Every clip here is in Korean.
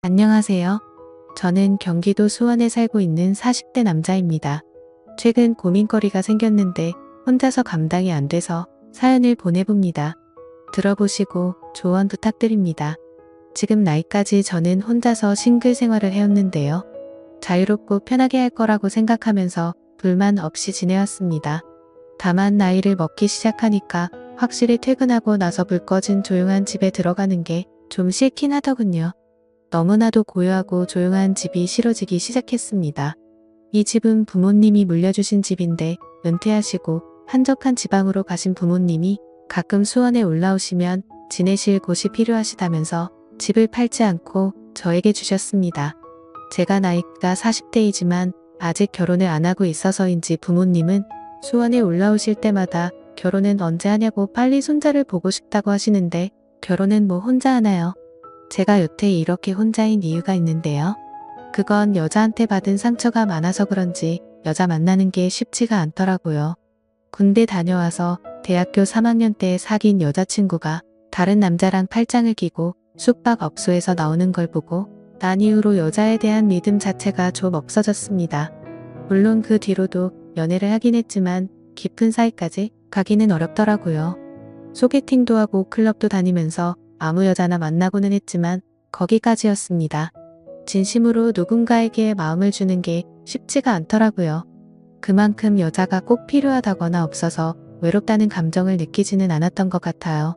안녕하세요. 저는 경기도 수원에 살고 있는 40대 남자입니다. 최근 고민거리가 생겼는데 혼자서 감당이 안 돼서 사연을 보내봅니다. 들어보시고 조언 부탁드립니다. 지금 나이까지 저는 혼자서 싱글 생활을 해왔는데요. 자유롭고 편하게 할 거라고 생각하면서 불만 없이 지내왔습니다. 다만 나이를 먹기 시작하니까 확실히 퇴근하고 나서 불 꺼진 조용한 집에 들어가는 게 좀 싫긴 하더군요. 너무나도 고요하고 조용한 집이 싫어지기 시작했습니다. 이 집은 부모님이 물려주신 집인데 은퇴하시고 한적한 지방으로 가신 부모님이 가끔 수원에 올라오시면 지내실 곳이 필요하시다면서 집을 팔지 않고 저에게 주셨습니다. 제가 나이가 40대이지만 아직 결혼을 안 하고 있어서인지 부모님은 수원에 올라오실 때마다 결혼은 언제 하냐고 빨리 손자를 보고 싶다고 하시는데 결혼은 뭐 혼자 하나요? 제가 여태 이렇게 혼자인 이유가 있는데요. 그건 여자한테 받은 상처가 많아서 그런지 여자 만나는 게 쉽지가 않더라고요. 군대 다녀와서 대학교 3학년 때 사귄 여자친구가 다른 남자랑 팔짱을 끼고 숙박업소에서 나오는 걸 보고 난 이후로 여자에 대한 믿음 자체가 좀 없어졌습니다. 물론 그 뒤로도 연애를 하긴 했지만 깊은 사이까지 가기는 어렵더라고요. 소개팅도 하고 클럽도 다니면서 아무 여자나 만나고는 했지만 거기까지였습니다. 진심으로 누군가에게 마음을 주는 게 쉽지가 않더라고요. 그만큼 여자가 꼭 필요하다거나 없어서 외롭다는 감정을 느끼지는 않았던 것 같아요.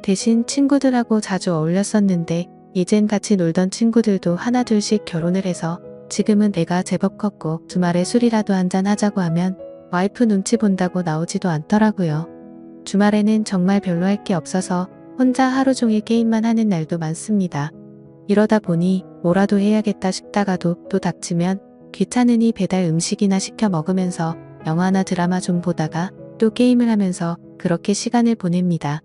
대신 친구들하고 자주 어울렸었는데 이젠 같이 놀던 친구들도 하나둘씩 결혼을 해서 지금은 애가 제법 컸고 주말에 술이라도 한잔 하자고 하면 와이프 눈치 본다고 나오지도 않더라고요. 주말에는 정말 별로 할 게 없어서 혼자 하루 종일 게임만 하는 날도 많습니다. 이러다 보니 뭐라도 해야겠다 싶다가도 또 닥치면 귀찮으니 배달 음식이나 시켜 먹으면서 영화나 드라마 좀 보다가 또 게임을 하면서 그렇게 시간을 보냅니다.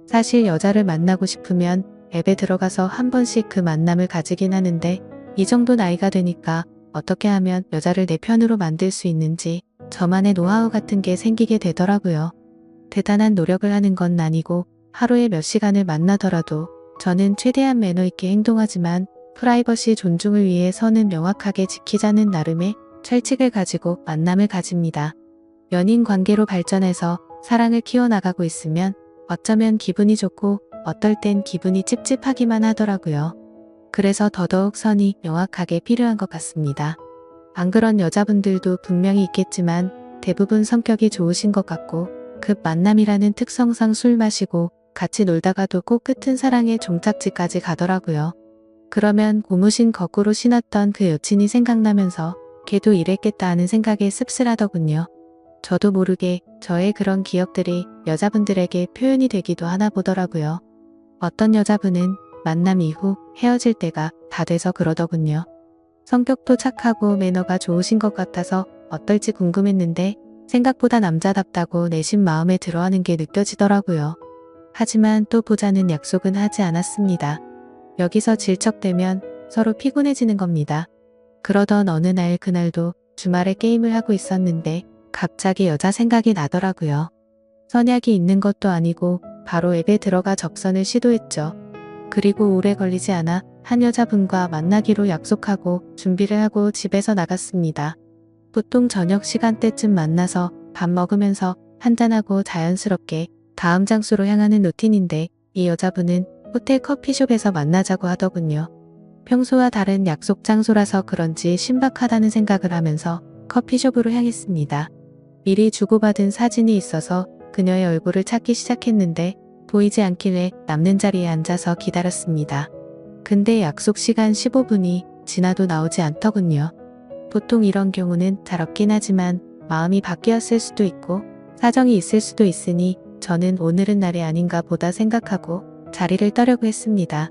사실 여자를 만나고 싶으면 앱에 들어가서 한 번씩 그 만남을 가지긴 하는데 이 정도 나이가 되니까 어떻게 하면 여자를 내 편으로 만들 수 있는지 저만의 노하우 같은 게 생기게 되더라고요. 대단한 노력을 하는 건 아니고 하루에 몇 시간을 만나더라도 저는 최대한 매너 있게 행동하지만 프라이버시 존중을 위해 선은 명확하게 지키자는 나름의 철칙을 가지고 만남을 가집니다. 연인 관계로 발전해서 사랑을 키워나가고 있으면 어쩌면 기분이 좋고 어떨 땐 기분이 찝찝하기만 하더라고요. 그래서 더더욱 선이 명확하게 필요한 것 같습니다. 안 그런 여자분들도 분명히 있겠지만 대부분 성격이 좋으신 것 같고 급 만남이라는 특성상 술 마시고 같이 놀다가도 꼭 끝은 사랑의 종착지까지 가더라고요. 그러면 고무신 거꾸로 신었던 그 여친이 생각나면서 걔도 이랬겠다 하는 생각에 씁쓸하더군요. 저도 모르게 저의 그런 기억들이 여자분들에게 표현이 되기도 하나 보더라고요. 어떤 여자분은 만남 이후 헤어질 때가 다 돼서 그러더군요. 성격도 착하고 매너가 좋으신 것 같아서 어떨지 궁금했는데 생각보다 남자답다고 내심 마음에 들어하는 게 느껴지더라고요. 하지만 또 보자는 약속은 하지 않았습니다. 여기서 질척대면 서로 피곤해지는 겁니다. 그러던 어느 날 그날도 주말에 게임을 하고 있었는데 갑자기 여자 생각이 나더라고요. 선약이 있는 것도 아니고 바로 앱에 들어가 접선을 시도했죠. 그리고 오래 걸리지 않아 한 여자분과 만나기로 약속하고 준비를 하고 집에서 나갔습니다. 보통 저녁 시간대쯤 만나서 밥 먹으면서 한잔하고 자연스럽게 다음 장소로 향하는 루틴인데 이 여자분은 호텔 커피숍에서 만나자고 하더군요. 평소와 다른 약속 장소라서 그런지 신박하다는 생각을 하면서 커피숍으로 향했습니다. 미리 주고받은 사진이 있어서 그녀의 얼굴을 찾기 시작했는데 보이지 않길래 남는 자리에 앉아서 기다렸습니다. 근데 약속 시간 15분이 지나도 나오지 않더군요. 보통 이런 경우는 잘 없긴 하지만 마음이 바뀌었을 수도 있고 사정이 있을 수도 있으니 저는 오늘은 날이 아닌가 보다 생각하고 자리를 떠려고 했습니다.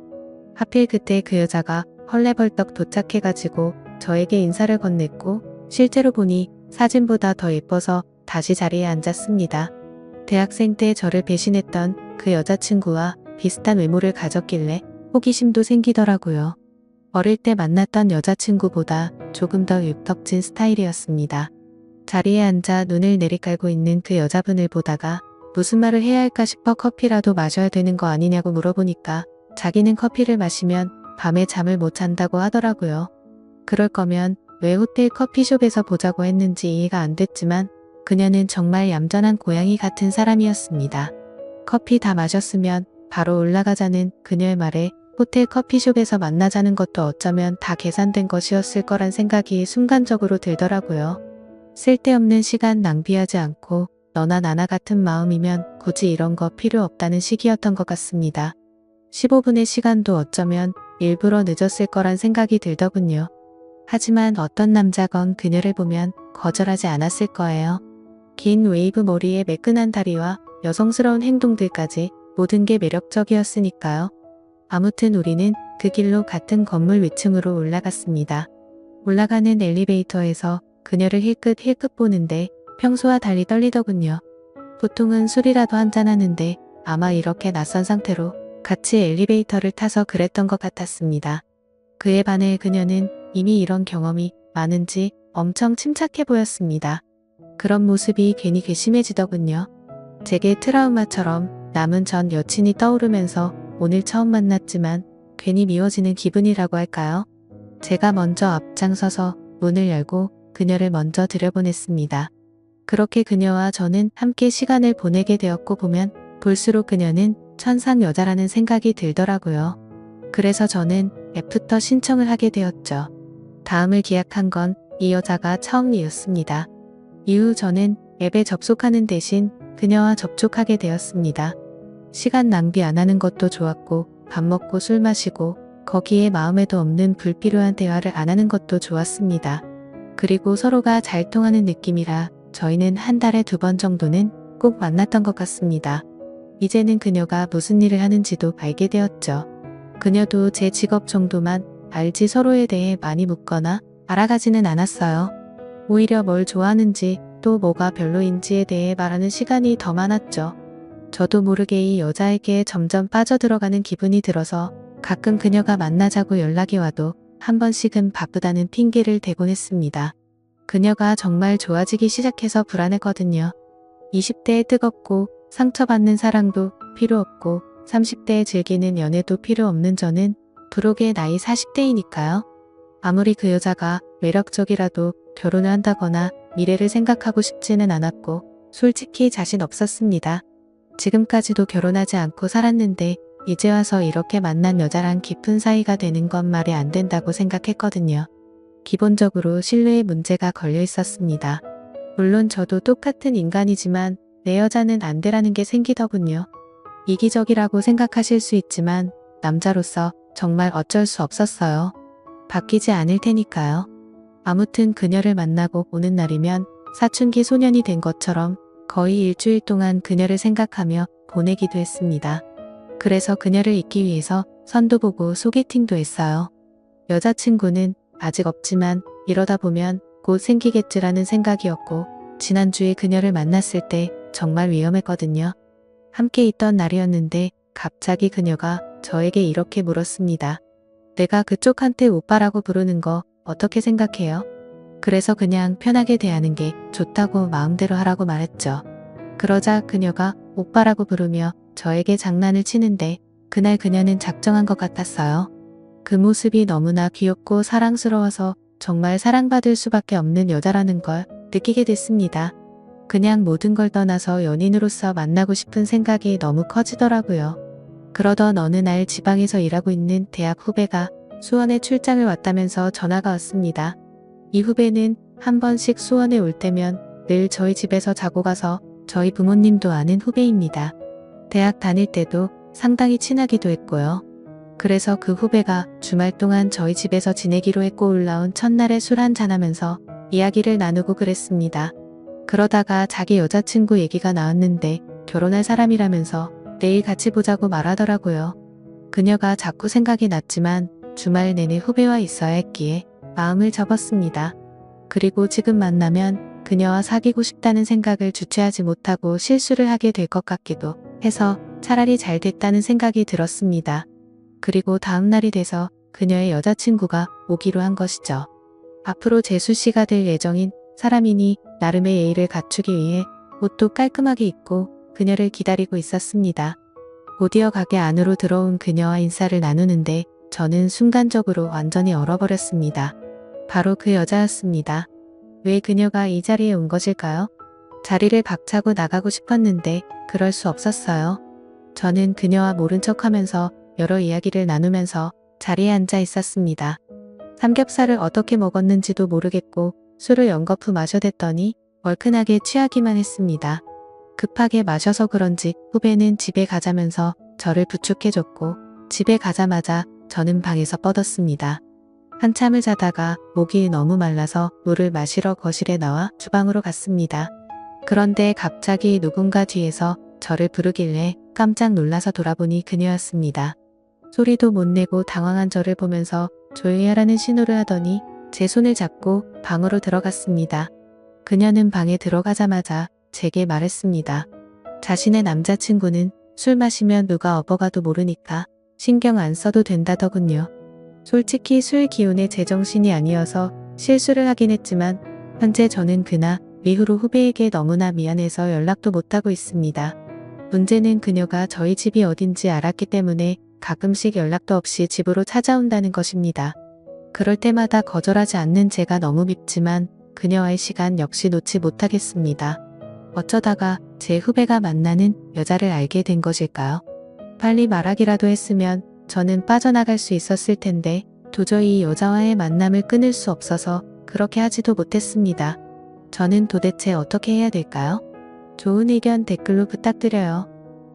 하필 그때 그 여자가 헐레벌떡 도착해가지고 저에게 인사를 건넸고 실제로 보니 사진보다 더 예뻐서 다시 자리에 앉았습니다. 대학생 때 저를 배신했던 그 여자친구와 비슷한 외모를 가졌길래 호기심도 생기더라고요. 어릴 때 만났던 여자친구보다 조금 더 육덕진 스타일이었습니다. 자리에 앉아 눈을 내리깔고 있는 그 여자분을 보다가 무슨 말을 해야 할까 싶어 커피라도 마셔야 되는 거 아니냐고 물어보니까 자기는 커피를 마시면 밤에 잠을 못 잔다고 하더라고요. 그럴 거면 왜 호텔 커피숍에서 보자고 했는지 이해가 안 됐지만 그녀는 정말 얌전한 고양이 같은 사람이었습니다. 커피 다 마셨으면 바로 올라가자는 그녀의 말에 호텔 커피숍에서 만나자는 것도 어쩌면 다 계산된 것이었을 거란 생각이 순간적으로 들더라고요. 쓸데없는 시간 낭비하지 않고 너나 나나 같은 마음이면 굳이 이런 거 필요 없다는 시기였던 것 같습니다. 15분의 시간도 어쩌면 일부러 늦었을 거란 생각이 들더군요. 하지만 어떤 남자건 그녀를 보면 거절하지 않았을 거예요. 긴 웨이브 머리에 매끈한 다리와 여성스러운 행동들까지 모든 게 매력적이었으니까요. 아무튼 우리는 그 길로 같은 건물 위층으로 올라갔습니다. 올라가는 엘리베이터에서 그녀를 힐끗힐끗 보는데 평소와 달리 떨리더군요. 보통은 술이라도 한잔하는데 아마 이렇게 낯선 상태로 같이 엘리베이터를 타서 그랬던 것 같았습니다. 그에 반해 그녀는 이미 이런 경험이 많은지 엄청 침착해 보였습니다. 그런 모습이 괜히 괘씸해지더군요. 제게 트라우마처럼 남은 전 여친이 떠오르면서 오늘 처음 만났지만 괜히 미워지는 기분이라고 할까요? 제가 먼저 앞장서서 문을 열고 그녀를 먼저 들여보냈습니다. 그렇게 그녀와 저는 함께 시간을 보내게 되었고 보면 볼수록 그녀는 천상 여자라는 생각이 들더라고요. 그래서 저는 애프터 신청을 하게 되었죠. 다음을 기약한 건 이 여자가 처음이었습니다. 이후 저는 앱에 접속하는 대신 그녀와 접촉하게 되었습니다. 시간 낭비 안 하는 것도 좋았고 밥 먹고 술 마시고 거기에 마음에도 없는 불필요한 대화를 안 하는 것도 좋았습니다. 그리고 서로가 잘 통하는 느낌이라 저희는 한 달에 2번 정도는 꼭 만났던 것 같습니다. 이제는 그녀가 무슨 일을 하는지도 알게 되었죠. 그녀도 제 직업 정도만 알지 서로에 대해 많이 묻거나 알아가지는 않았어요. 오히려 뭘 좋아하는지 또 뭐가 별로인지에 대해 말하는 시간이 더 많았죠. 저도 모르게 이 여자에게 점점 빠져들어가는 기분이 들어서 가끔 그녀가 만나자고 연락이 와도 한 번씩은 바쁘다는 핑계를 대곤 했습니다. 그녀가 정말 좋아지기 시작해서 불안했거든요. 20대에 뜨겁고 상처받는 사랑도 필요 없고 30대에 즐기는 연애도 필요 없는 저는 부록의 나이 40대이니까요. 아무리 그 여자가 매력적이라도 결혼을 한다거나 미래를 생각하고 싶지는 않았고 솔직히 자신 없었습니다. 지금까지도 결혼하지 않고 살았는데 이제 와서 이렇게 만난 여자랑 깊은 사이가 되는 건 말이 안 된다고 생각했거든요. 기본적으로 신뢰에 문제가 걸려 있었습니다. 물론 저도 똑같은 인간이지만 내 여자는 안 되라는 게 생기더군요. 이기적이라고 생각하실 수 있지만 남자로서 정말 어쩔 수 없었어요. 바뀌지 않을 테니까요. 아무튼 그녀를 만나고 오는 날이면 사춘기 소년이 된 것처럼 거의 일주일 동안 그녀를 생각하며 보내기도 했습니다. 그래서 그녀를 잊기 위해서 선도 보고 소개팅도 했어요. 여자친구는 아직 없지만 이러다 보면 곧 생기겠지라는 생각이었고 지난주에 그녀를 만났을 때 정말 위험했거든요. 함께 있던 날이었는데 갑자기 그녀가 저에게 이렇게 물었습니다. 내가 그쪽한테 오빠라고 부르는 거 어떻게 생각해요? 그래서 그냥 편하게 대하는 게 좋다고 마음대로 하라고 말했죠. 그러자 그녀가 오빠라고 부르며 저에게 장난을 치는데 그날 그녀는 작정한 것 같았어요. 그 모습이 너무나 귀엽고 사랑스러워서 정말 사랑받을 수밖에 없는 여자라는 걸 느끼게 됐습니다. 그냥 모든 걸 떠나서 연인으로서 만나고 싶은 생각이 너무 커지더라고요. 그러던 어느 날 지방에서 일하고 있는 대학 후배가 수원에 출장을 왔다면서 전화가 왔습니다. 이 후배는 한 번씩 수원에 올 때면 늘 저희 집에서 자고 가서 저희 부모님도 아는 후배입니다. 대학 다닐 때도 상당히 친하기도 했고요. 그래서 그 후배가 주말 동안 저희 집에서 지내기로 했고 올라온 첫날에 술 한잔하면서 이야기를 나누고 그랬습니다. 그러다가 자기 여자친구 얘기가 나왔는데 결혼할 사람이라면서 내일 같이 보자고 말하더라고요. 그녀가 자꾸 생각이 났지만 주말 내내 후배와 있어야 했기에 마음을 접었습니다. 그리고 지금 만나면 그녀와 사귀고 싶다는 생각을 주체하지 못하고 실수를 하게 될 것 같기도 해서 차라리 잘 됐다는 생각이 들었습니다. 그리고 다음 날이 돼서 그녀의 여자친구가 오기로 한 것이죠. 앞으로 재수씨가 될 예정인 사람이니 나름의 예의를 갖추기 위해 옷도 깔끔하게 입고 그녀를 기다리고 있었습니다. 곧이어 가게 안으로 들어온 그녀와 인사를 나누는데 저는 순간적으로 완전히 얼어버렸습니다. 바로 그 여자였습니다. 왜 그녀가 이 자리에 온 것일까요? 자리를 박차고 나가고 싶었는데 그럴 수 없었어요. 저는 그녀와 모른 척하면서 여러 이야기를 나누면서 자리에 앉아 있었습니다. 삼겹살을 어떻게 먹었는지도 모르겠고 술을 연거푸 마셔댔더니 얼큰하게 취하기만 했습니다. 급하게 마셔서 그런지 후배는 집에 가자면서 저를 부축해줬고 집에 가자마자 저는 방에서 뻗었습니다. 한참을 자다가 목이 너무 말라서 물을 마시러 거실에 나와 주방으로 갔습니다. 그런데 갑자기 누군가 뒤에서 저를 부르길래 깜짝 놀라서 돌아보니 그녀였습니다. 소리도 못 내고 당황한 저를 보면서 조용히 하라는 신호를 하더니 제 손을 잡고 방으로 들어갔습니다. 그녀는 방에 들어가자마자 제게 말했습니다. 자신의 남자친구는 술 마시면 누가 업어가도 모르니까 신경 안 써도 된다더군요. 솔직히 술 기운에 제정신이 아니어서 실수를 하긴 했지만 현재 저는 그나 이후로 후배에게 너무나 미안해서 연락도 못하고 있습니다. 문제는 그녀가 저희 집이 어딘지 알았기 때문에 가끔씩 연락도 없이 집으로 찾아온다는 것입니다. 그럴 때마다 거절하지 않는 제가 너무 밉지만 그녀와의 시간 역시 놓지 못하겠습니다. 어쩌다가 제 후배가 만나는 여자를 알게 된 것일까요? 빨리 말하기라도 했으면 저는 빠져나갈 수 있었을 텐데 도저히 이 여자와의 만남을 끊을 수 없어서 그렇게 하지도 못했습니다. 저는 도대체 어떻게 해야 될까요? 좋은 의견 댓글로 부탁드려요.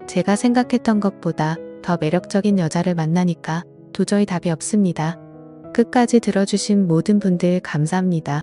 제가 생각했던 것보다 더 매력적인 여자를 만나니까 도저히 답이 없습니다. 끝까지 들어주신 모든 분들 감사합니다.